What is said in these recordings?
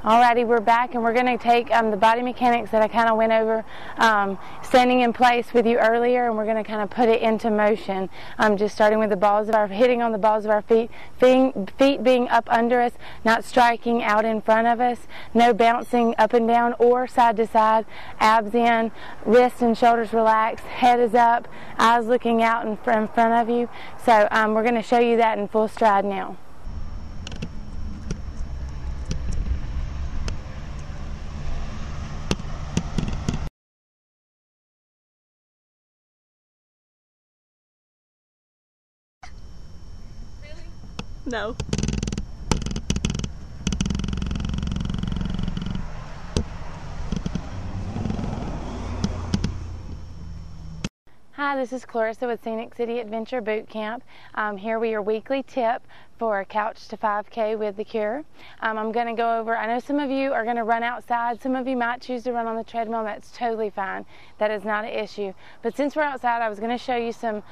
Alrighty, we're back and we're going to take the body mechanics that I kind of went over standing in place with you earlier, and we're going to kind of put it into motion. Just starting with hitting on the balls of our feet, feet being up under us, not striking out in front of us, no bouncing up and down or side to side, abs in, wrists and shoulders relaxed, head is up, eyes looking out in front of you. So we're going to show you that in full stride now. No. Hi, this is Clarissa with Scenic City Adventure Boot Camp. Here we are weekly tip for Couch to 5K with the Cure. I'm going to go over, I know some of you are going to run outside, some of you might choose to run on the treadmill, and that's totally fine. That is not an issue. But since we're outside, I was going to show you some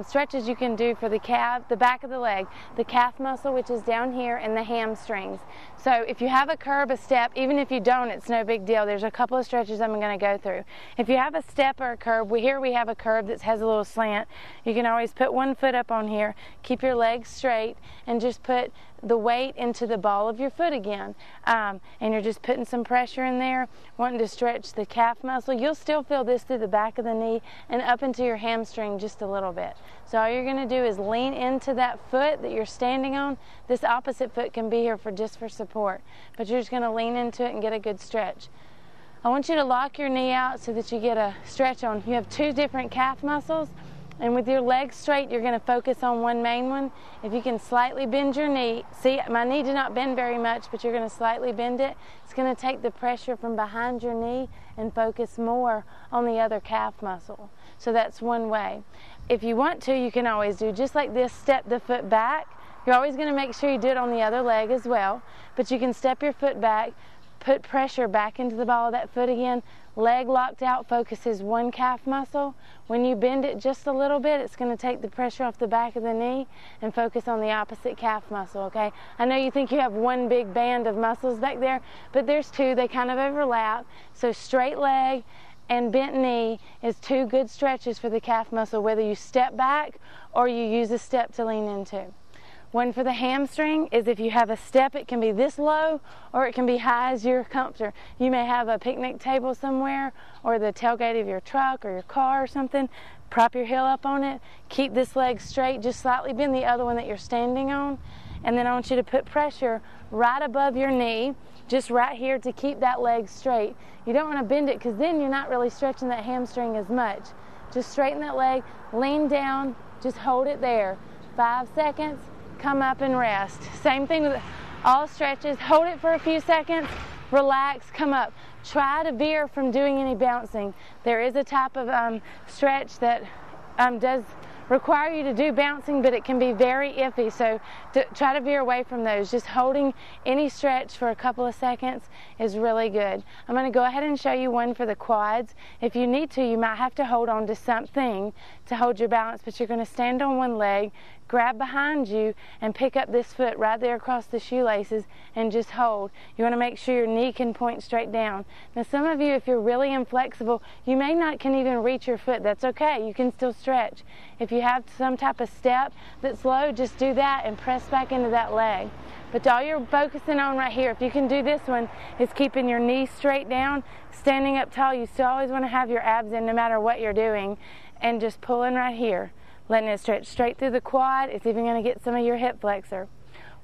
stretches you can do for the calf, the back of the leg, the calf muscle, which is down here, and the hamstrings. So if you have a curb, a step, even if you don't, it's no big deal. There's a couple of stretches I'm going to go through. If you have a step or a curb, here we have a curb that has a little slant. You can always put one foot up on here, keep your legs straight, and just put the weight into the ball of your foot again. And you're just putting some pressure in there, wanting to stretch the calf muscle. You'll still feel this through the back of the knee and up into your hamstring just a little bit. So all you're going to do is lean into that foot that you're standing on. This opposite foot can be here just for support, but you're just going to lean into it and get a good stretch. I want you to lock your knee out so that you get a stretch on. You have two different calf muscles, and with your legs straight, you're going to focus on one main one. If you can slightly bend your knee, see, my knee did not bend very much, but you're going to slightly bend it. It's going to take the pressure from behind your knee and focus more on the other calf muscle. So that's one way. If you want to, you can always do just like this, step the foot back. You're always going to make sure you do it on the other leg as well, but you can step your foot back, put pressure back into the ball of that foot again. Leg locked out focuses one calf muscle. When you bend it just a little bit, it's going to take the pressure off the back of the knee and focus on the opposite calf muscle, okay? I know you think you have one big band of muscles back there, but there's two. They kind of overlap. So straight leg and bent knee is two good stretches for the calf muscle, whether you step back or you use a step to lean into. One for the hamstring is if you have a step, it can be this low or it can be high as you're comfortable. You may have a picnic table somewhere or the tailgate of your truck or your car or something. Prop your heel up on it. Keep this leg straight. Just slightly bend the other one that you're standing on. And then I want you to put pressure right above your knee, just right here, to keep that leg straight. You don't want to bend it because then you're not really stretching that hamstring as much. Just straighten that leg, lean down, just hold it there. 5 seconds. Come up and rest. Same thing with all stretches. Hold it for a few seconds, relax, come up. Try to veer from doing any bouncing. There is a type of stretch that does require you to do bouncing, but it can be very iffy, so try to veer away from those. Just holding any stretch for a couple of seconds is really good. I'm going to go ahead and show you one for the quads. If you need to, you might have to hold on to something to hold your balance, but you're going to stand on one leg, grab behind you, and pick up this foot right there across the shoelaces and just hold. You want to make sure your knee can point straight down. Now some of you, if you're really inflexible, you may not can even reach your foot. That's okay. You can still stretch. If you have some type of step that's low, just do that and press back into that leg. But all you're focusing on right here, if you can do this one, is keeping your knee straight down, standing up tall. You still always want to have your abs in no matter what you're doing, and just pulling right here, letting it stretch straight through the quad. It's even going to get some of your hip flexor.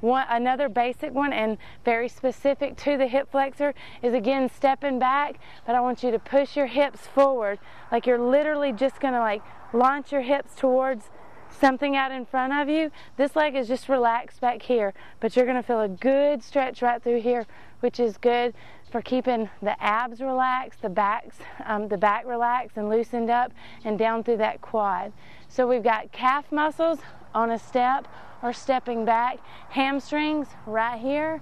Another basic one and very specific to the hip flexor is, again, stepping back, but I want you to push your hips forward like you're literally just going to like launch your hips towards something out in front of you. This leg is just relaxed back here, but you're going to feel a good stretch right through here, which is good for keeping the abs relaxed, the back relaxed and loosened up, and down through that quad. So we've got calf muscles on a step or stepping back, hamstrings right here.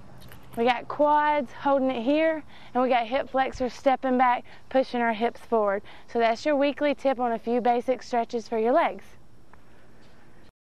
We got quads holding it here, and we got hip flexors stepping back, pushing our hips forward. So that's your weekly tip on a few basic stretches for your legs.